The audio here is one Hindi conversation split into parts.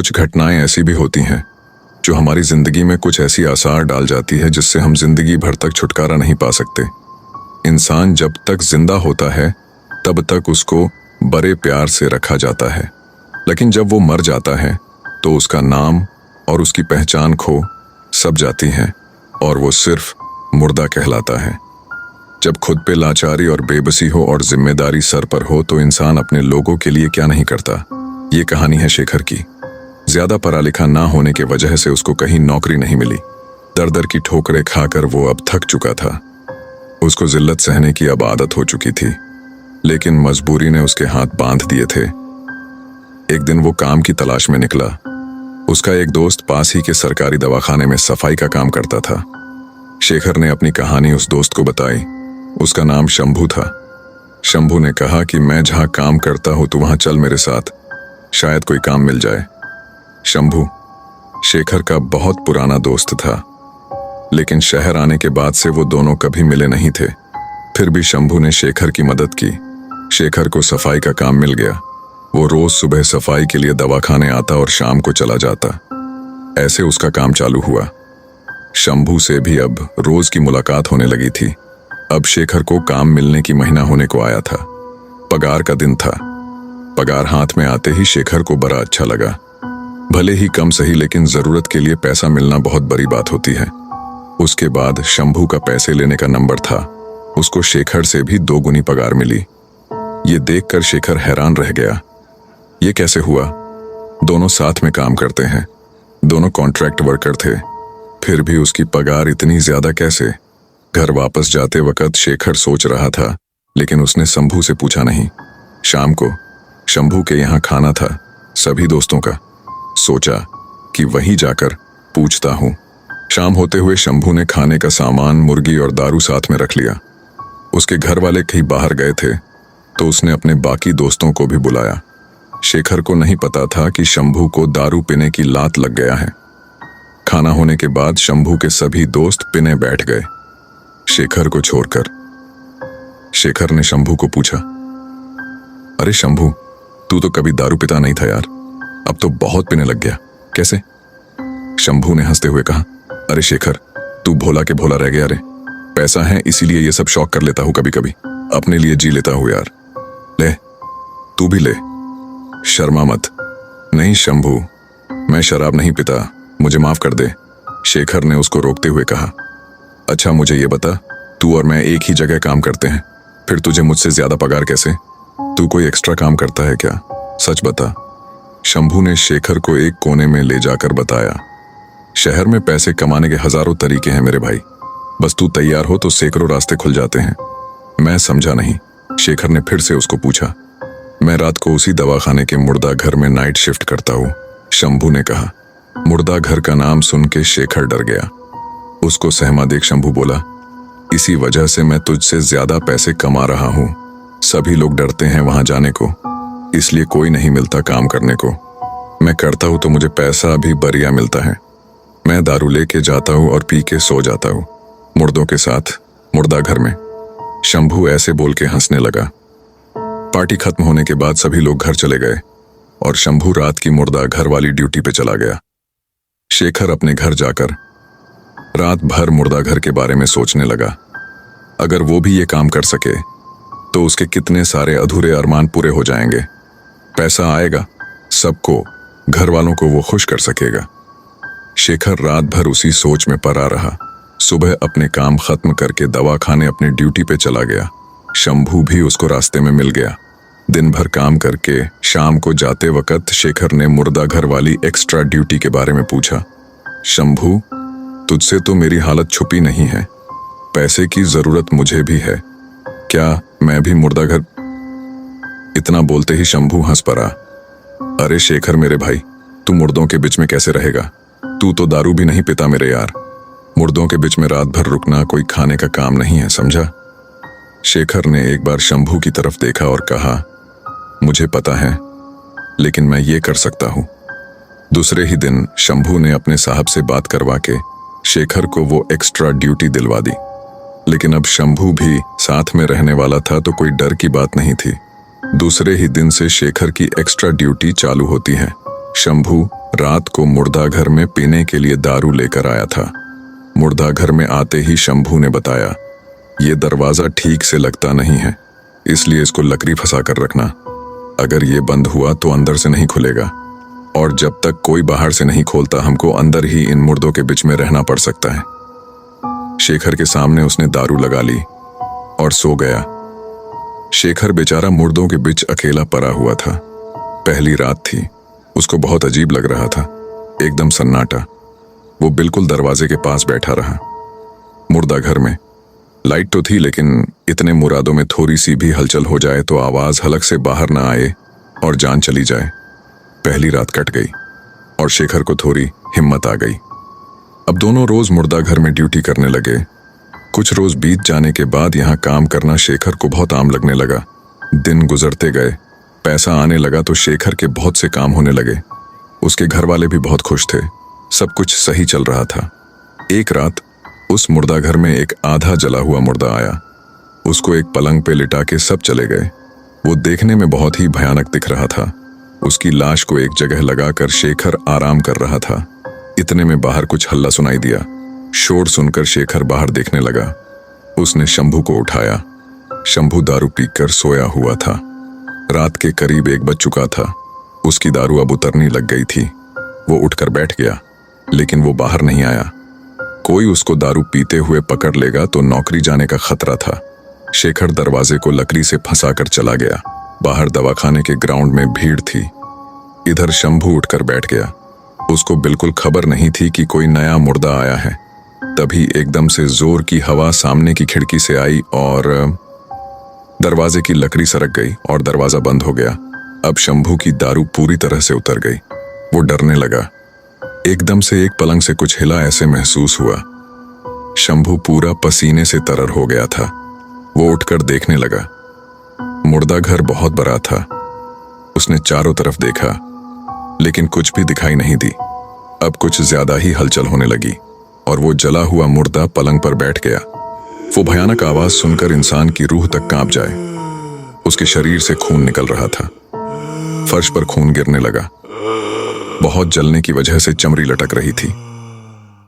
कुछ घटनाएं ऐसी भी होती हैं जो हमारी जिंदगी में कुछ ऐसी आसार डाल जाती है जिससे हम जिंदगी भर तक छुटकारा नहीं पा सकते। इंसान जब तक जिंदा होता है तब तक उसको बड़े प्यार से रखा जाता है, लेकिन जब वो मर जाता है तो उसका नाम और उसकी पहचान खो सब जाती है और वो सिर्फ मुर्दा कहलाता है। जब खुद पे लाचारी और बेबसी हो और जिम्मेदारी सर पर हो तो इंसान अपने लोगों के लिए क्या नहीं करता। ये कहानी है शेखर की। ज्यादा पढ़ा लिखा ना होने के वजह से उसको कहीं नौकरी नहीं मिली। दर दर की ठोकरें खाकर वो अब थक चुका था। उसको जिल्लत सहने की अब आदत हो चुकी थी, लेकिन मजबूरी ने उसके हाथ बांध दिए थे। एक दिन वो काम की तलाश में निकला। उसका एक दोस्त पास ही के सरकारी दवाखाने में सफाई का काम करता था। शेखर ने अपनी कहानी उस दोस्त को बताई। उसका नाम शंभू था। शंभू ने कहा कि मैं जहां काम करता हूं तो वहां चल मेरे साथ, शायद कोई काम मिल जाए। शंभू शेखर का बहुत पुराना दोस्त था, लेकिन शहर आने के बाद से वो दोनों कभी मिले नहीं थे। फिर भी शंभू ने शेखर की मदद की। शेखर को सफाई का काम मिल गया। वो रोज सुबह सफाई के लिए दवाखाने आता और शाम को चला जाता। ऐसे उसका काम चालू हुआ। शंभू से भी अब रोज की मुलाकात होने लगी थी। अब शेखर को काम मिलने की महीना होने को आया था। पगार का दिन था। पगार हाथ में आते ही शेखर को बड़ा अच्छा लगा। भले ही कम सही, लेकिन जरूरत के लिए पैसा मिलना बहुत बड़ी बात होती है। उसके बाद शंभू का पैसे लेने का नंबर था। उसको शेखर से भी 2 गुनी पगार मिली। ये देखकर शेखर हैरान रह गया। ये कैसे हुआ? दोनों साथ में काम करते हैं, दोनों कॉन्ट्रैक्ट वर्कर थे, फिर भी उसकी पगार इतनी ज्यादा कैसे? घर वापस जाते वक्त शेखर सोच रहा था, लेकिन उसने शंभू से पूछा नहीं। शाम को शंभू के यहाँ खाना था, सभी दोस्तों का। सोचा कि वहीं जाकर पूछता हूँ। शाम होते हुए शंभू ने खाने का सामान, मुर्गी और दारू साथ में रख लिया। उसके घर वाले कहीं बाहर गए थे तो उसने अपने बाकी दोस्तों को भी बुलाया। शेखर को नहीं पता था कि शंभू को दारू पीने की लात लग गया है। खाना होने के बाद शंभू के सभी दोस्त पीने बैठ गए, शेखर को छोड़कर। शेखर ने शंभू को पूछा, अरे शंभू, तू तो कभी दारू पीता नहीं था यार, अब तो बहुत पीने लग गया, कैसे? शंभू ने हंसते हुए कहा, अरे शेखर, तू भोला के भोला रह गया रे। पैसा है इसीलिए ये सब शौक कर लेता हूं, कभी कभी अपने लिए जी लेता हूं यार। ले, तू भी ले, शर्मा मत। नहीं शंभू, मैं शराब नहीं पीता, मुझे माफ कर दे, शेखर ने उसको रोकते हुए कहा। अच्छा मुझे ये बता, तू और मैं एक ही जगह काम करते हैं, फिर तुझे मुझसे ज्यादा पगार कैसे? तू कोई एक्स्ट्रा काम करता है क्या? सच बता। शंभू ने शेखर को एक कोने में ले जाकर बताया, शहर में पैसे कमाने के हजारों तरीके हैं मेरे भाई, बस तू तैयार हो तो सैकड़ों रास्ते खुल जाते हैं। मैं समझा नहीं। शेखर ने फिर से उसको पूछा। मैं रात को उसी दवाखाने के मुर्दा घर में नाइट शिफ्ट करता हूँ, शंभू ने कहा। मुर्दा घर का नाम सुन के शेखर डर गया। उसको सहमा देख शंभू बोला, इसी वजह से मैं तुझसे ज्यादा पैसे कमा रहा हूँ। सभी लोग डरते हैं वहां जाने को, इसलिए कोई नहीं मिलता काम करने को। मैं करता हूँ तो मुझे पैसा भी बढ़िया मिलता है। मैं दारू लेके जाता हूँ और पी के सो जाता हूँ मुर्दों के साथ, मुर्दा घर में। शंभू ऐसे बोल के हंसने लगा। पार्टी खत्म होने के बाद सभी लोग घर चले गए और शंभू रात की मुर्दा घर वाली ड्यूटी पे चला गया। शेखर अपने घर जाकर रात भर मुर्दा घर के बारे में सोचने लगा। अगर वो भी ये काम कर सके तो उसके कितने सारे अधूरे अरमान पूरे हो जाएंगे। पैसा आएगा, सबको, घर वालों को वो खुश कर सकेगा। शेखर रात भर उसी सोच में पड़ा रहा। सुबह अपने काम खत्म करके दवाखाने अपनी ड्यूटी पे चला गया। शंभू भी उसको रास्ते में मिल गया। दिन भर काम करके शाम को जाते वक्त शेखर ने मुर्दा घर वाली एक्स्ट्रा ड्यूटी के बारे में पूछा। शंभू, तुझसे तो मेरी हालत छुपी नहीं है, पैसे की जरूरत मुझे भी है, क्या मैं भी मुर्दा घर? इतना बोलते ही शंभू हंस पड़ा। अरे शेखर मेरे भाई, तू मुर्दों के बीच में कैसे रहेगा? तू तो दारू भी नहीं पीता मेरे यार। मुर्दों के बीच में रात भर रुकना कोई खाने का काम नहीं है, समझा? शेखर ने एक बार शंभू की तरफ देखा और कहा, मुझे पता है, लेकिन मैं ये कर सकता हूं। दूसरे ही दिन शंभू ने अपने साहब से बात करवा के शेखर को वो एक्स्ट्रा ड्यूटी दिलवा दी। लेकिन अब शंभू भी साथ में रहने वाला था तो कोई डर की बात नहीं थी। दूसरे ही दिन से शेखर की एक्स्ट्रा ड्यूटी चालू होती है। शंभू रात को मुर्दा घर में पीने के लिए दारू लेकर आया था। मुर्दा घर में आते ही शंभू ने बताया, ये दरवाजा ठीक से लगता नहीं है, इसलिए इसको लकड़ी फंसा कर रखना। अगर ये बंद हुआ तो अंदर से नहीं खुलेगा, और जब तक कोई बाहर से नहीं खोलता हमको अंदर ही इन मुर्दों के बीच में रहना पड़ सकता है। शेखर के सामने उसने दारू लगा ली और सो गया। शेखर बेचारा मुर्दों के बीच अकेला पड़ा हुआ था। पहली रात थी, उसको बहुत अजीब लग रहा था, एकदम सन्नाटा। वो बिल्कुल दरवाजे के पास बैठा रहा। मुर्दा घर में लाइट तो थी, लेकिन इतने मुरादों में थोड़ी सी भी हलचल हो जाए तो आवाज हलक से बाहर ना आए और जान चली जाए। पहली रात कट गई और शेखर को थोड़ी हिम्मत आ गई। अब दोनों रोज मुर्दा घर में ड्यूटी करने लगे। कुछ रोज बीत जाने के बाद यहाँ काम करना शेखर को बहुत आम लगने लगा। दिन गुजरते गए, पैसा आने लगा तो शेखर के बहुत से काम होने लगे। उसके घर वाले भी बहुत खुश थे, सब कुछ सही चल रहा था। एक रात उस मुर्दा घर में एक आधा जला हुआ मुर्दा आया। उसको एक पलंग पे लिटा के सब चले गए। वो देखने में बहुत ही भयानक दिख रहा था। उसकी लाश को एक जगह लगाकर शेखर आराम कर रहा था। इतने में बाहर कुछ हल्ला सुनाई दिया। शोर सुनकर शेखर बाहर देखने लगा। उसने शंभू को उठाया। शंभू दारू पीकर सोया हुआ था। रात के करीब 1 बज चुका था। उसकी दारू अब उतरने लग गई थी। वो उठकर बैठ गया, लेकिन वो बाहर नहीं आया। कोई उसको दारू पीते हुए पकड़ लेगा तो नौकरी जाने का खतरा था। शेखर दरवाजे को लकड़ी से फंसाकर चला गया। बाहर दवाखाने के ग्राउंड में भीड़ थी। इधर शंभू उठकर बैठ गया। उसको बिल्कुल खबर नहीं थी कि कोई नया मुर्दा आया है। तभी एकदम से जोर की हवा सामने की खिड़की से आई और दरवाजे की लकड़ी सरक गई और दरवाजा बंद हो गया। अब शंभू की दारू पूरी तरह से उतर गई। वो डरने लगा। एकदम से एक पलंग से कुछ हिला ऐसे महसूस हुआ। शंभू पूरा पसीने से तरर हो गया था। वो उठकर देखने लगा। मुर्दा घर बहुत बड़ा था। उसने चारों तरफ देखा, लेकिन कुछ भी दिखाई नहीं दी। अब कुछ ज्यादा ही हलचल होने लगी और वो जला हुआ मुर्दा पलंग पर बैठ गया। वो भयानक आवाज सुनकर इंसान की रूह तक कांप जाए। उसके शरीर से खून निकल रहा था। फर्श पर खून गिरने लगा। बहुत जलने की वजह से चमड़ी लटक रही थी।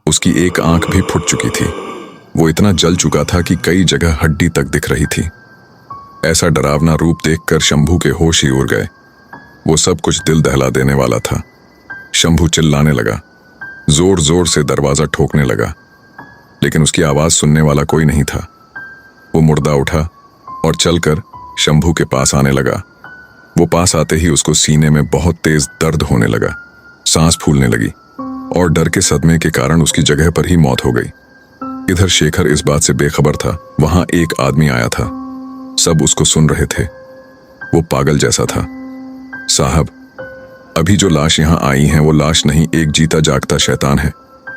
उसकी एक आंख भी फूट चुकी थी। वो इतना जल चुका था कि कई जगह हड्डी तक दिख रही थी। ऐसा डरावना रूप देखकर शंभू के होश ही उड़ गए। वो सब कुछ दिल दहला देने वाला था। शंभू चिल्लाने लगा, जोर जोर से दरवाजा ठोकने लगा, लेकिन उसकी आवाज सुनने वाला कोई नहीं था। वो मुर्दा उठा और चलकर शंभू के पास आने लगा। वो पास आते ही उसको सीने में बहुत तेज दर्द होने लगा। सांस फूलने लगी और डर के सदमे के कारण उसकी जगह पर ही मौत हो गई। इधर शेखर इस बात से बेखबर था। वहां एक आदमी आया था। सब उसको सुन रहे थे। वो पागल जैसा था। साहब, अभी जो लाश यहाँ आई है वो लाश नहीं, एक जीता जागता शैतान है।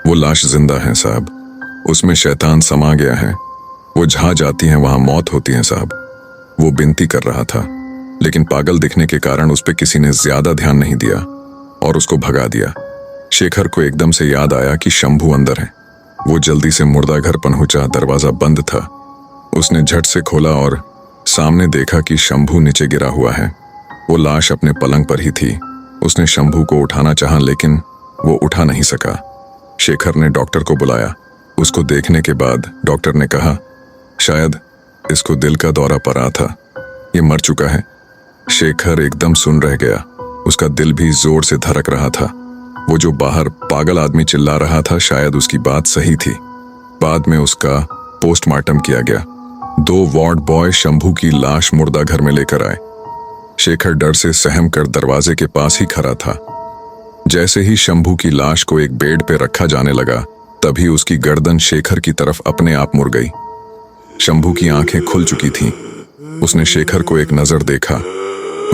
वो लाश जिंदा है साहब। उसमें शैतान समा गया है। वो जहां जाती है वहां मौत होती है साहब। वो विनती कर रहा था, लेकिन पागल दिखने के कारण उस पर किसी ने ज्यादा ध्यान नहीं दिया और उसको भगा दिया। शेखर को एकदम से याद आया कि शंभू अंदर है। वो जल्दी से मुर्दा घर पहुंचा। दरवाजा बंद था। उसने झट से खोला और सामने देखा कि शंभू नीचे गिरा हुआ है। वो लाश अपने पलंग पर ही थी। उसने शंभू को उठाना चाहा, लेकिन वो उठा नहीं सका। शेखर ने डॉक्टर को बुलाया। उसको देखने के बाद डॉक्टर ने कहा, शायद इसको दिल का दौरा पड़ा था, ये मर चुका है। शेखर एकदम सुन रह गया। उसका दिल भी जोर से धड़क रहा था। वो जो बाहर पागल आदमी चिल्ला रहा था, शायद उसकी बात सही थी। बाद में उसका पोस्टमार्टम किया गया। 2 वार्ड बॉय शंभू की लाश मुर्दा घर में लेकर आए। शेखर डर से सहम कर दरवाजे के पास ही खड़ा था। जैसे ही शंभू की लाश को एक बेड पे रखा जाने लगा, तभी उसकी गर्दन शेखर की तरफ अपने आप मुड़ गई। शंभू की आंखें खुल चुकी थीं। उसने शेखर को एक नजर देखा।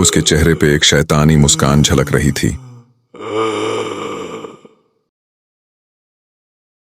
उसके चेहरे पे एक शैतानी मुस्कान झलक रही थी।